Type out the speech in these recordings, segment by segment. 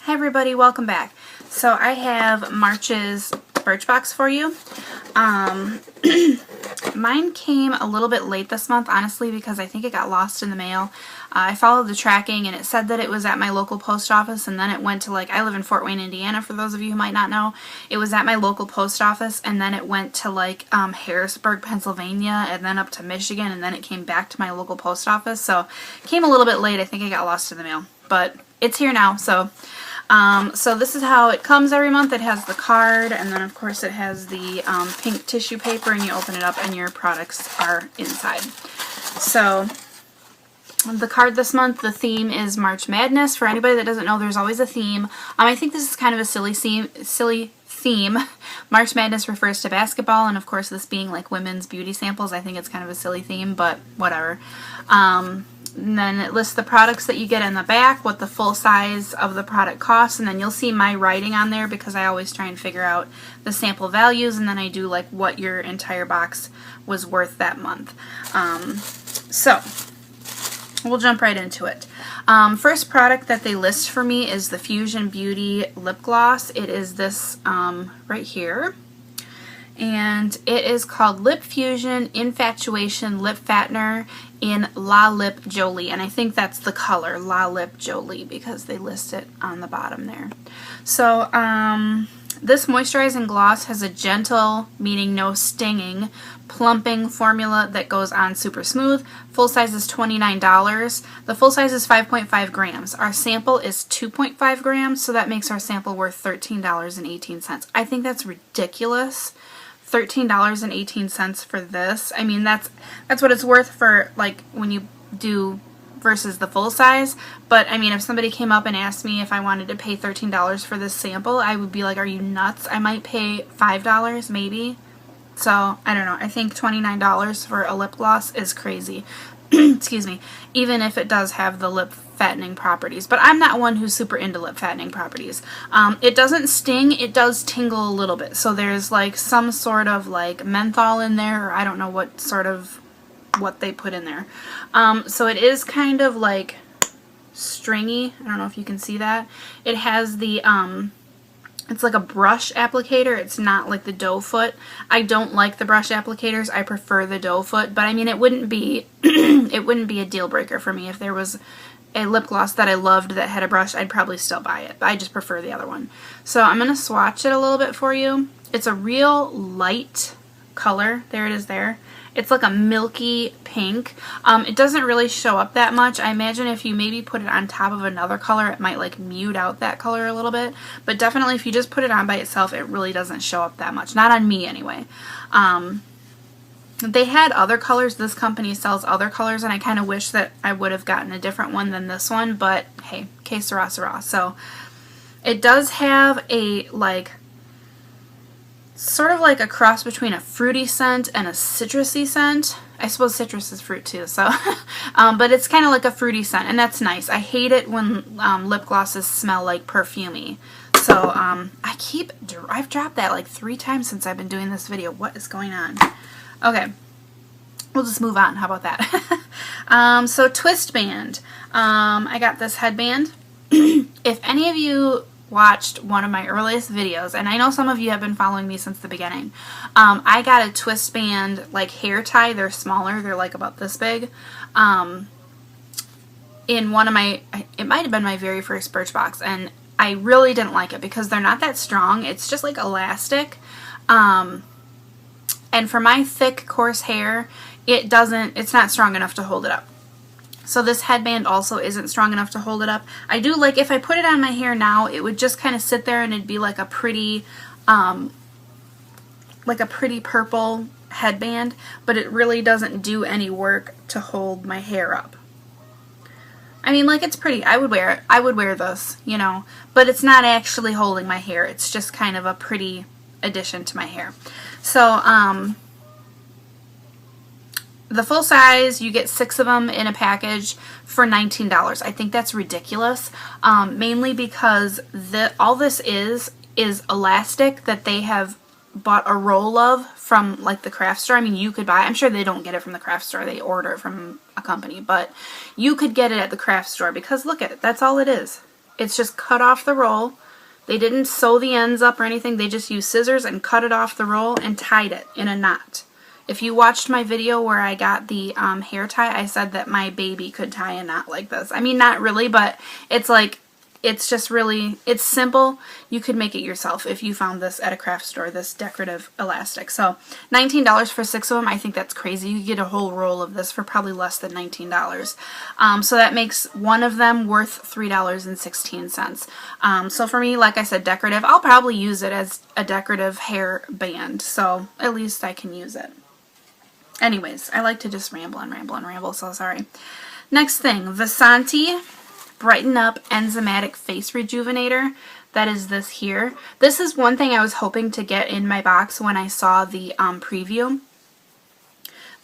Hi everybody, welcome back. So I have March's Birchbox for you. Mine came a little bit late this month, honestly, because I think it got lost in the mail. I followed the tracking and it said that it was at my local post office, and then it went to, I live in Fort Wayne, Indiana, for those of you who might not know. It was at my local post office, and then it went to Harrisburg, Pennsylvania, and then up to Michigan, and then it came back to my local post office. So it came a little bit late. I think it got lost in the mail, but it's here now. So this is how it comes every month. It has the card, and then of course it has the pink tissue paper, and you open it up and your products are inside. So the card this month, the theme is March Madness. For anybody that doesn't know, there's always a theme. I think this is kind of a silly theme. March Madness refers to basketball, and of course this being like women's beauty samples, I think it's kind of a silly theme, but whatever. And then it lists the products that you get in the back, what the full size of the product costs, and then you'll see my writing on there because I always try and figure out the sample values, and then I do what your entire box was worth that month. So we'll jump right into it. First product that they list for me is the Fusion Beauty lip gloss. It is this right here. And it is called Lip Fusion Infatuation Lip Fattener in La Lip Jolie. And I think that's the color, La Lip Jolie, because they list it on the bottom there. So this moisturizing gloss has a gentle, meaning no stinging, plumping formula that goes on super smooth. Full size is $29. The full size is 5.5 grams. Our sample is 2.5 grams, so that makes our sample worth $13.18. I think that's ridiculous. $13.18 for this. I mean, that's what it's worth for when you do versus the full size. But I mean, if somebody came up and asked me if I wanted to pay $13 for this sample, I would be like, are you nuts? I might pay $5 maybe. So I don't know. I think $29 for a lip gloss is crazy. Excuse me. Even if it does have the lip fattening properties. But I'm not one who's super into lip fattening properties. It doesn't sting. It does tingle a little bit. So there's some sort of menthol in there, or I don't know what they put in there. So it is kind of stringy. I don't know if you can see that. It has the it's like a brush applicator. It's not like the doe foot. I don't like the brush applicators. I prefer the doe foot. But I mean, it wouldn't be it wouldn't be a deal breaker for me if there was a lip gloss that I loved that had a brush. I'd probably still buy it. But I just prefer the other one. So I'm gonna swatch it a little bit for you. It's a real light color. There it is there. It's like a milky pink. It doesn't really show up that much. I imagine if you maybe put it on top of another color, it might mute out that color a little bit. But definitely if you just put it on by itself, it really doesn't show up that much. Not on me anyway. They had other colors. This company sells other colors, and I kind of wish that I would have gotten a different one than this one. But hey, que sera, sera. So it does have a sort of like a cross between a fruity scent and a citrusy scent. I suppose citrus is fruit too, so but it's kind of like a fruity scent, and that's nice. I hate it when lip glosses smell like perfumey. So I've dropped that 3 times since I've been doing this video. What is going on? Okay, we'll just move on. How about that? So twist band. I got this headband. If any of you watched one of my earliest videos, and I know some of you have been following me since the beginning, I got a twist band hair tie. They're smaller. They're about this big. In one of my, it might have been my very first Birchbox, and I really didn't like it because they're not that strong. It's just elastic. And for my thick, coarse hair, it's not strong enough to hold it up. So this headband also isn't strong enough to hold it up. I do if I put it on my hair now, it would just kind of sit there and it'd be like a pretty purple headband, but it really doesn't do any work to hold my hair up. I mean, it's pretty. I would wear it. I would wear this, but it's not actually holding my hair. It's just kind of a pretty addition to my hair. So, the full size, you get 6 of them in a package for $19. I think that's ridiculous, mainly because all this is elastic that they have bought a roll of from the craft store. I mean, you could buy, I'm sure they don't get it from the craft store, they order it from a company, but you could get it at the craft store because look at it, that's all it is. It's just cut off the roll. They didn't sew the ends up or anything. They just used scissors and cut it off the roll and tied it in a knot. If you watched my video where I got the hair tie, I said that my baby could tie a knot like this. I mean, not really, but it's like, it's just really, it's simple. You could make it yourself if you found this at a craft store, this decorative elastic. So $19 for 6 of them, I think that's crazy. You get a whole roll of this for probably less than $19. So that makes one of them worth $3.16. So for me, like I said, decorative, I'll probably use it as a decorative hair band. So at least I can use it. Anyways, I like to just ramble and ramble and ramble, so sorry. Next thing, Vasanti Brighten Up Enzymatic Face Rejuvenator. That is this here. This is one thing I was hoping to get in my box when I saw the preview.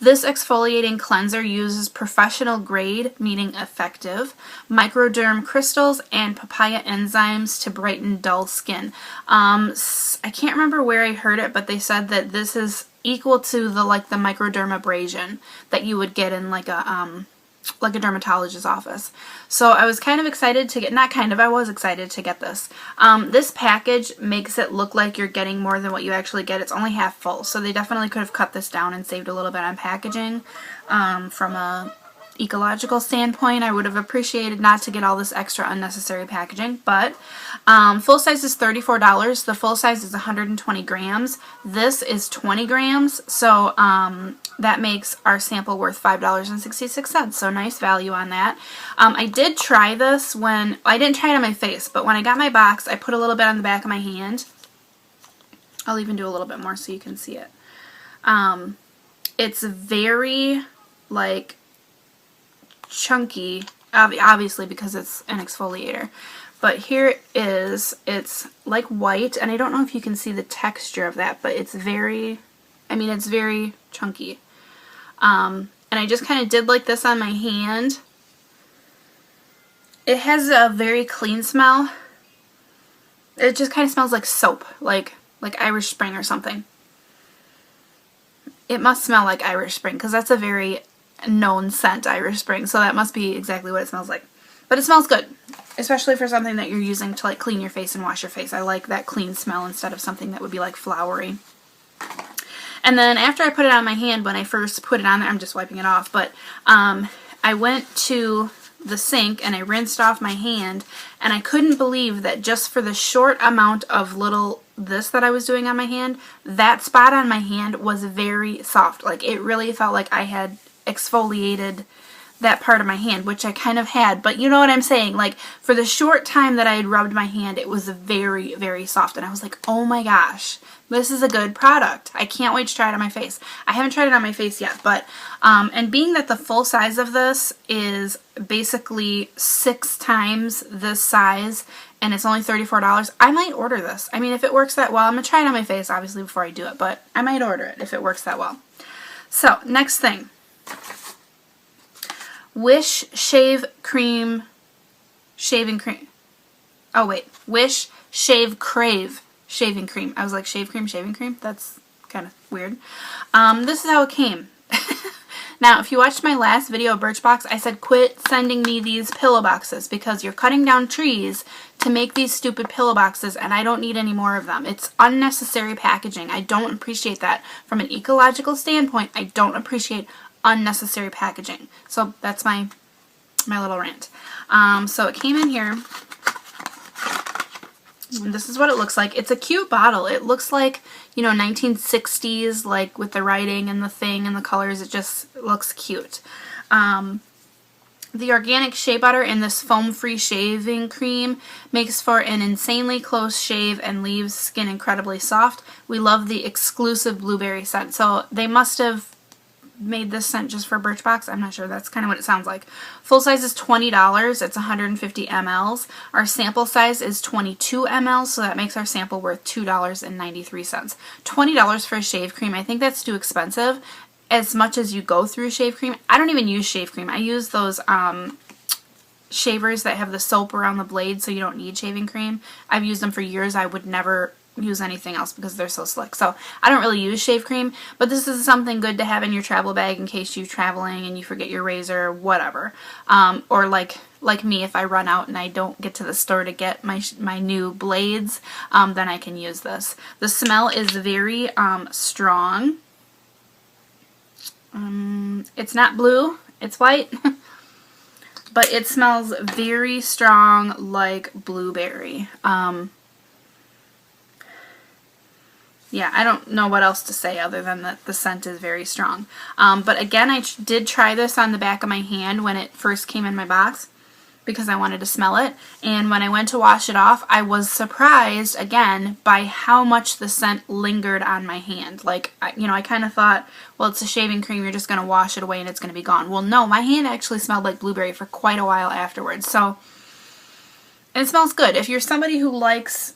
This exfoliating cleanser uses professional grade, meaning effective, microderm crystals and papaya enzymes to brighten dull skin. I can't remember where I heard it, but they said that this is equal to the microdermabrasion that you would get in like a dermatologist's office. So I was kind of excited to get, I was excited to get this. This package makes it look like you're getting more than what you actually get. It's only half full, so they definitely could have cut this down and saved a little bit on packaging. From a ecological standpoint, I would have appreciated not to get all this extra unnecessary packaging, but full size is $34. The full size is 120 grams. This is 20 grams, so that makes our sample worth $5.66, so nice value on that. I did try this I didn't try it on my face, but when I got my box, I put a little bit on the back of my hand. I'll even do a little bit more so you can see it. It's very, like, chunky, obviously because it's an exfoliator. But here it's like white, and I don't know if you can see the texture of that, but it's very, it's very chunky. And I just kind of did like this on my hand. It has a very clean smell. It just kind of smells like soap, like Irish Spring or something. It must smell like Irish Spring because that's a very known scent, Irish Spring, so that must be exactly what it smells like. But it smells good, especially for something that you're using to like clean your face and wash your face. I like that clean smell instead of something that would be like flowery. And then after I put it on my hand, when I first put it on there, I'm just wiping it off, but I went to the sink and I rinsed off my hand, and I couldn't believe that just for the short amount of little this that I was doing on my hand, that spot on my hand was very soft. Like, it really felt like I had exfoliated that part of my hand, which I kind of had, but you know what I'm saying, like, for the short time that I had rubbed my hand, it was very, very soft, and I was like, oh my gosh, this is a good product. I can't wait to try it on my face. I haven't tried it on my face yet, but, and being that the full size of this is basically 6 times this size, and it's only $34, I might order this. I mean, if it works that well, I'm going to try it on my face, obviously, before I do it, but I might order it if it works that well. So, next thing. Wish Shave Cream, Shaving Cream. Oh wait, Wish Shave Crave Shaving Cream. I was like, shave cream, shaving cream? That's kind of weird. This is how it came. Now, if you watched my last video of Birchbox, I said quit sending me these pillow boxes because you're cutting down trees to make these stupid pillow boxes, and I don't need any more of them. It's unnecessary packaging. I don't appreciate that. From an ecological standpoint, I don't appreciate unnecessary packaging. So that's my little rant. So it came in here, and this is what it looks like. It's a cute bottle. It looks like, 1960s, like with the writing and the thing and the colors. It just looks cute. The organic shea butter in this foam-free shaving cream makes for an insanely close shave and leaves skin incredibly soft. We love the exclusive blueberry scent. So they must have made this scent just for Birchbox. I'm not sure. That's kind of what it sounds like. Full size is $20. It's 150 mLs. Our sample size is 22 mLs, so that makes our sample worth $2.93. $20 for a shave cream. I think that's too expensive. As much as you go through shave cream, I don't even use shave cream. I use those shavers that have the soap around the blade, so you don't need shaving cream. I've used them for years. I would never use anything else because they're so slick. So I don't really use shave cream, but this is something good to have in your travel bag in case you're traveling and you forget your razor or whatever. Or like like me, if I run out and I don't get to the store to get my new blades, then I can use this. The smell is very strong. It's not blue, it's white, but it smells very strong like blueberry. Yeah, I don't know what else to say other than that the scent is very strong. But again, I did try this on the back of my hand when it first came in my box because I wanted to smell it. And when I went to wash it off, I was surprised, again, by how much the scent lingered on my hand. Like, I kind of thought, well, it's a shaving cream, you're just going to wash it away and it's going to be gone. Well, no, my hand actually smelled like blueberry for quite a while afterwards. So, and it smells good. If you're somebody who likes,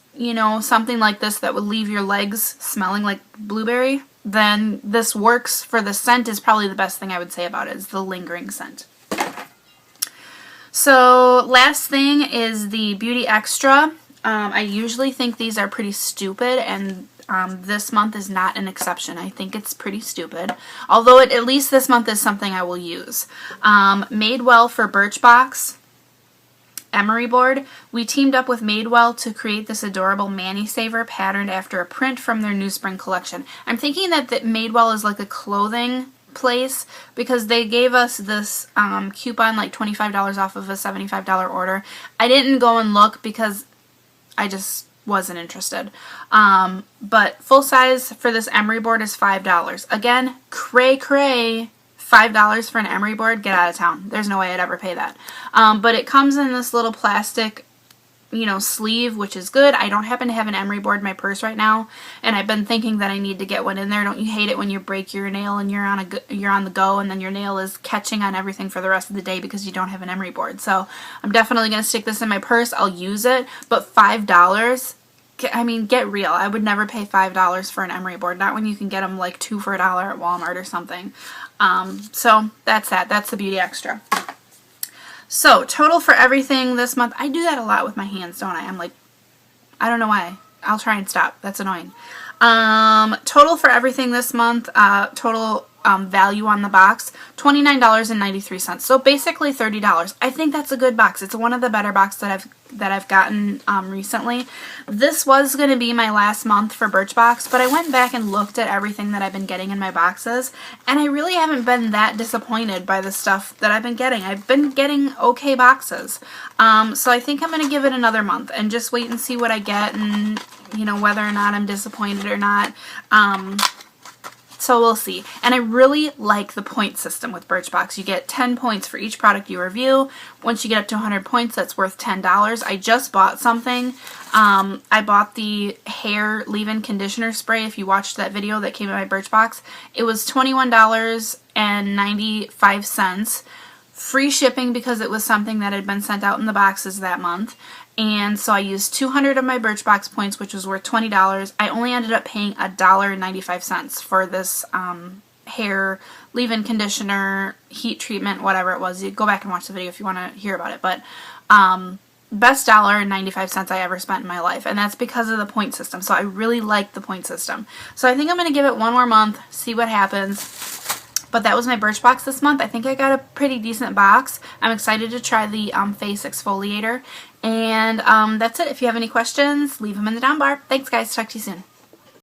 something like this that would leave your legs smelling like blueberry, then this works for the scent. Is probably the best thing I would say about it, is the lingering scent. So last thing is the Beauty Extra. I usually think these are pretty stupid, and this month is not an exception. I think it's pretty stupid, although at least this month is something I will use. Madewell for Birchbox emery board. We teamed up with Madewell to create this adorable Mani Saver patterned after a print from their new spring collection. I'm thinking that Madewell is like a clothing place because they gave us this coupon, like $25 off of a $75 order. I didn't go and look because I just wasn't interested. But full size for this emery board is $5. Again, cray. $5 for an emery board, get out of town. There's no way I'd ever pay that. But it comes in this little plastic, sleeve, which is good. I don't happen to have an emery board in my purse right now, and I've been thinking that I need to get one in there. Don't you hate it when you break your nail and you're on the go, and then your nail is catching on everything for the rest of the day because you don't have an emery board? So I'm definitely going to stick this in my purse. I'll use it, but $5. I mean, get real. I would never pay $5 for an emery board. Not when you can get them like 2 for $1 at Walmart or something. So that's that. That's the Beauty Extra. So total for everything this month. I do that a lot with my hands, don't I? I'm like, I don't know why. I'll try and stop. That's annoying. Total for everything this month, total value on the box, $29.93. So basically $30. I think that's a good box. It's one of the better boxes that I've gotten recently. This was going to be my last month for Birchbox, but I went back and looked at everything that I've been getting in my boxes, and I really haven't been that disappointed by the stuff that I've been getting. I've been getting okay boxes. So I think I'm going to give it another month and just wait and see what I get, and whether or not I'm disappointed or not. So we'll see. And I really like the point system with Birchbox. You get 10 points for each product you review. Once you get up to 100 points, that's worth $10. I just bought something. I bought the hair leave-in conditioner spray. If you watched that video that came in my Birchbox, it was $21.95. Free shipping because it was something that had been sent out in the boxes that month. And so I used 200 of my Birchbox points, which was worth $20. I only ended up paying $1.95 for this hair leave-in conditioner, heat treatment, whatever it was. You go back and watch the video if you want to hear about it. But best $1.95 I ever spent in my life, and that's because of the point system. So I really like the point system. So I think I'm going to give it one more month, see what happens. But that was my Birchbox this month. I think I got a pretty decent box. I'm excited to try the face exfoliator. And that's it. If you have any questions, leave them in the down bar. Thanks, guys. Talk to you soon.